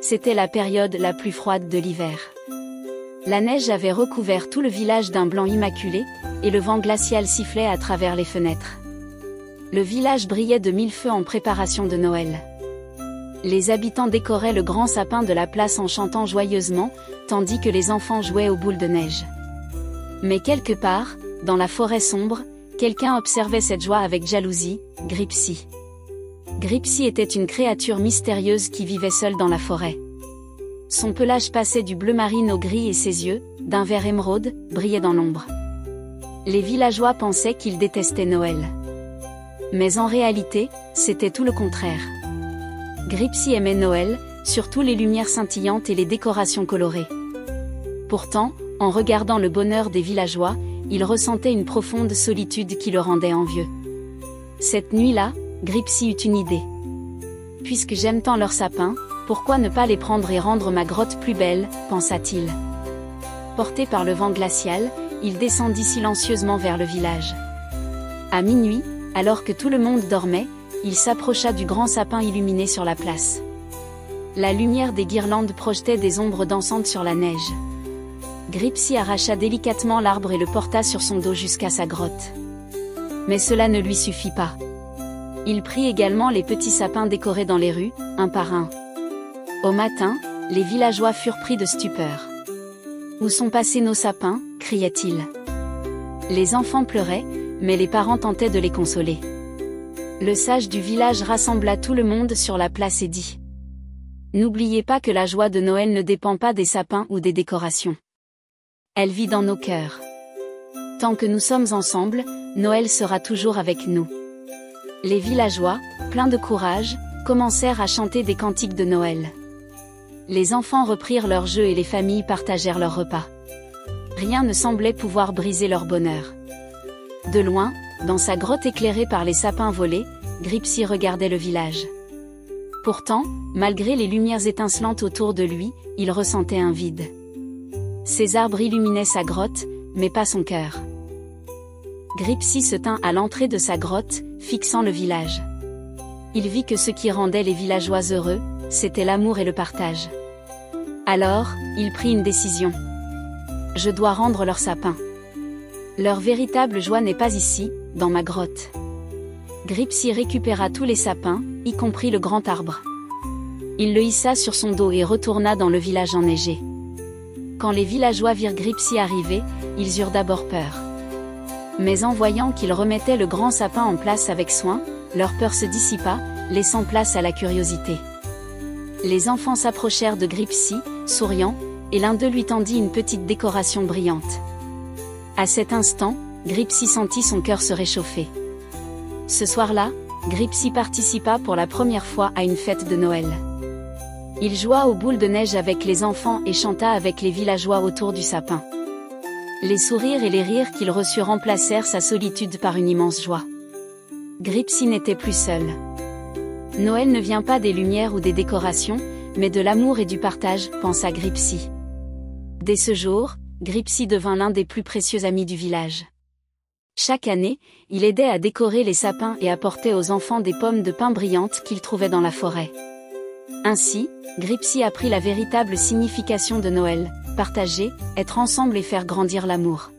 C'était la période la plus froide de l'hiver. La neige avait recouvert tout le village d'un blanc immaculé, et le vent glacial sifflait à travers les fenêtres. Le village brillait de mille feux en préparation de Noël. Les habitants décoraient le grand sapin de la place en chantant joyeusement, tandis que les enfants jouaient aux boules de neige. Mais quelque part, dans la forêt sombre, quelqu'un observait cette joie avec jalousie, Gripsy. Gripsy était une créature mystérieuse qui vivait seule dans la forêt. Son pelage passait du bleu marine au gris et ses yeux, d'un vert émeraude, brillaient dans l'ombre. Les villageois pensaient qu'il détestait Noël. Mais en réalité, c'était tout le contraire. Gripsy aimait Noël, surtout les lumières scintillantes et les décorations colorées. Pourtant, en regardant le bonheur des villageois, il ressentait une profonde solitude qui le rendait envieux. Cette nuit-là, Gripsy eut une idée. Puisque j'aime tant leurs sapins, pourquoi ne pas les prendre et rendre ma grotte plus belle, pensa-t-il. Porté par le vent glacial, il descendit silencieusement vers le village. À minuit, alors que tout le monde dormait, il s'approcha du grand sapin illuminé sur la place. La lumière des guirlandes projetait des ombres dansantes sur la neige. Gripsy arracha délicatement l'arbre et le porta sur son dos jusqu'à sa grotte. Mais cela ne lui suffit pas. Il prit également les petits sapins décorés dans les rues, un par un. Au matin, les villageois furent pris de stupeur. « Où sont passés nos sapins » criaient-ils. Les enfants pleuraient, mais les parents tentaient de les consoler. Le sage du village rassembla tout le monde sur la place et dit : « N'oubliez pas que la joie de Noël ne dépend pas des sapins ou des décorations. Elle vit dans nos cœurs. Tant que nous sommes ensemble, Noël sera toujours avec nous. » Les villageois, pleins de courage, commencèrent à chanter des cantiques de Noël. Les enfants reprirent leurs jeux et les familles partagèrent leurs repas. Rien ne semblait pouvoir briser leur bonheur. De loin, dans sa grotte éclairée par les sapins volés, Gripsy regardait le village. Pourtant, malgré les lumières étincelantes autour de lui, il ressentait un vide. Ces arbres illuminaient sa grotte, mais pas son cœur. Gripsy se tint à l'entrée de sa grotte, fixant le village. Il vit que ce qui rendait les villageois heureux, c'était l'amour et le partage. Alors, il prit une décision. « Je dois rendre leur sapin. Leur véritable joie n'est pas ici, dans ma grotte. » Gripsy récupéra tous les sapins, y compris le grand arbre. Il le hissa sur son dos et retourna dans le village enneigé. Quand les villageois virent Gripsy arriver, ils eurent d'abord peur. Mais en voyant qu'il remettait le grand sapin en place avec soin, leur peur se dissipa, laissant place à la curiosité. Les enfants s'approchèrent de Gripsy, souriant, et l'un d'eux lui tendit une petite décoration brillante. À cet instant, Gripsy sentit son cœur se réchauffer. Ce soir-là, Gripsy participa pour la première fois à une fête de Noël. Il joua aux boules de neige avec les enfants et chanta avec les villageois autour du sapin. Les sourires et les rires qu'il reçut remplacèrent sa solitude par une immense joie. Gripsy n'était plus seul. Noël ne vient pas des lumières ou des décorations, mais de l'amour et du partage, pensa Gripsy. Dès ce jour, Gripsy devint l'un des plus précieux amis du village. Chaque année, il aidait à décorer les sapins et apportait aux enfants des pommes de pin brillantes qu'il trouvait dans la forêt. Ainsi, Gripsy apprit la véritable signification de Noël, partager, être ensemble et faire grandir l'amour.